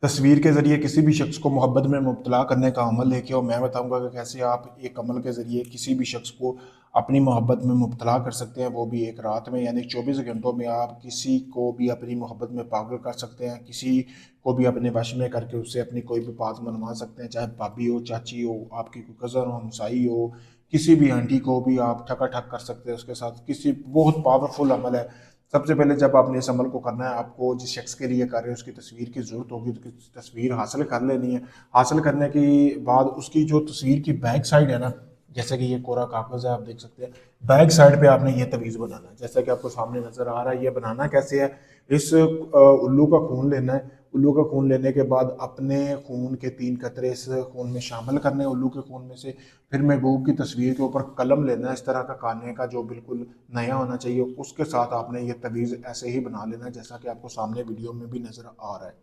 तस्वीर के ज़रिए किसी भी शख्स को मोहब्बत में मुब्तला करने का अमल लेके और मैं बताऊंगा कि कैसे आप एक अमल के ज़रिए किसी भी शख्स को अपनी मोहब्बत में मुब्तला कर सकते हैं, वो भी एक रात में। यानी 24 घंटों में आप किसी को भी अपनी मोहब्बत में पागल कर सकते हैं, किसी को भी अपने वश में करके उससे अपनी कोई भी बात मनवा सकते हैं, चाहे भाभी हो, चाची हो, आपकी कोई कज़न हो, हमसाई हो, किसी भी आंटी को भी आप ठका ठक कर सकते हैं उसके साथ। किसी बहुत पावरफुल अमल है। सबसे पहले जब आपने इस अमल को करना है, आपको जिस शख्स के लिए कर रहे हैं उसकी तस्वीर की ज़रूरत होगी, तो तस्वीर हासिल कर लेनी है। हासिल करने के बाद उसकी जो तस्वीर की बैक साइड है ना, जैसे कि ये कोरा कागज़ है, आप देख सकते हैं, बैक साइड पे आपने ये तवीज़ बनाना है, जैसा कि आपको सामने नज़र आ रहा है। ये बनाना कैसे है, इस उल्लू का खून लेना है। उल्लू का खून लेने के बाद अपने खून के 3 कतरे इस खून में शामिल करने हैं, उल्लू के खून में से। फिर महबूब की तस्वीर के ऊपर कलम लेना है, इस तरह का काने का जो बिल्कुल नया होना चाहिए, उसके साथ आपने ये तवीज़ ऐसे ही बना लेना है जैसा कि आपको सामने वीडियो में भी नज़र आ रहा है।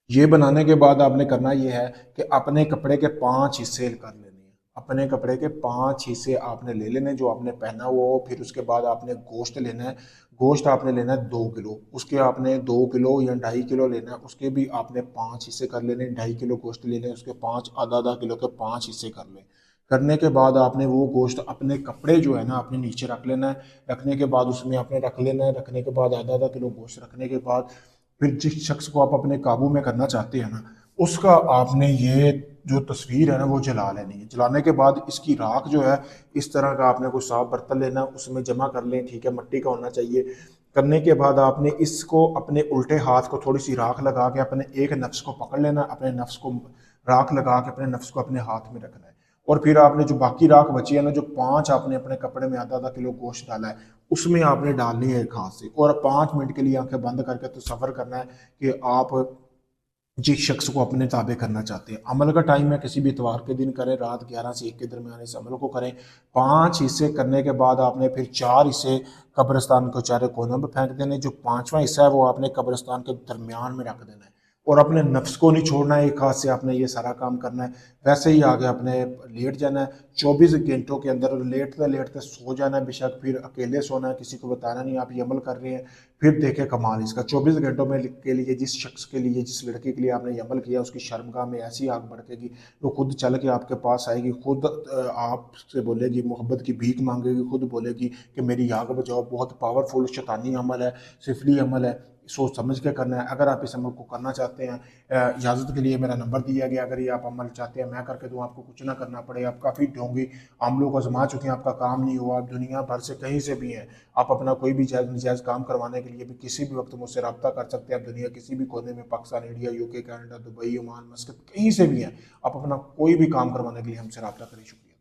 ये बनाने के बाद आपने करना ये है कि अपने कपड़े के 5 हिस्से कर लेने हैं। अपने कपड़े के 5 हिस्से आपने ले लेने जो आपने पहना हुआ हो। फिर उसके बाद आपने गोश्त लेना है। गोश्त आपने लेना है 2 किलो, उसके आपने 2 किलो या 2.5 किलो लेना है, उसके भी आपने 5 हिस्से कर लेने। 2.5 किलो गोश्त ले लें, उसके पाँच आधा आधा किलो के 5 हिस्से कर लें। करने के बाद आपने वो गोश्त अपने कपड़े जो है ना अपने नीचे रख लेना है। रखने के बाद उसमें आपने रख लेना है। रखने के बाद आधा आधा किलो गोश्त रखने के बाद फिर जिस शख्स को आप अपने काबू में करना चाहते हैं ना, उसका आपने ये जो तस्वीर है ना वो जला लेनी है। जलाने के बाद इसकी राख जो है, इस तरह का आपने कोई साफ बर्तन लेना है, उसमें जमा कर लें, ठीक है, मट्टी का होना चाहिए। करने के बाद आपने इसको अपने उल्टे हाथ को थोड़ी सी राख लगा के अपने एक नफ्स को पकड़ लेना, अपने नफ्स को राख लगा के अपने नफ्स को अपने हाथ में रखना है। और फिर आपने जो बाकी राख बची है ना, जो 5 आपने अपने कपड़े में आधा आधा किलो गोश्त डाला है, उसमें आपने डालनी है एक हाथ से, और 5 मिनट के लिए आंखें बंद करके तसव्वुर करना है कि आप जिस शख्स को अपने ताबे करना चाहते हैं। अमल का टाइम है, किसी भी इतवार के दिन करें, रात 11 से 1 के दरमियान इस अमल को करें। 5 हिस्से करने के बाद आपने फिर 4 हिस्से कब्रिस्तान के चारों कोनों में फेंक देने। जो 5वां हिस्सा है वो आपने कब्रिस्तान के दरमियान में रख देना है। और अपने नफ्स को नहीं छोड़ना है, एक हाथ से आपने ये सारा काम करना है। वैसे ही आगे अपने लेट जाना है। 24 घंटों के अंदर लेटते लेटते सो जाना है, बेशक फिर अकेले सोना है, किसी को बताना नहीं आप ये अमल कर रहे हैं। फिर देखें कमाल इसका, 24 घंटों में के लिए जिस शख्स के लिए, जिस लड़के के लिए आपने ये अमल किया, उसकी शर्मगाह में ऐसी आग भड़केगी, वो खुद चल के आपके पास आएगी, खुद आपसे बोलेगी, मोहब्बत की भीख मांगेगी, खुद बोलेगी कि मेरी आग बचाओ। बहुत पावरफुल शैतानी अमल है, सिफली अमल है, सोच समझ के करना है। अगर आप इस अमल को करना चाहते हैं, इजाज़त के लिए मेरा नंबर दिया गया, अगर ये आप अमल चाहते हैं मैं करके दूँ, आपको कुछ ना करना पड़े, आप काफ़ी ढोंगी आमलों को आजमा चुके हैं, आपका काम नहीं हुआ, आप दुनिया भर से कहीं से भी हैं, आप अपना कोई भी जायज़ नजायज़ काम करवाने के लिए भी किसी भी वक्त मुझसे रब्ता कर सकते हैं। आप दुनिया किसी भी कोने में, Pakistan, India, UK, Canada, Dubai, Oman, मस्कत, कहीं से भी हैं, आप अपना कोई भी काम करवाने के लिए हमसे रब्ता करें। शुक्रिया।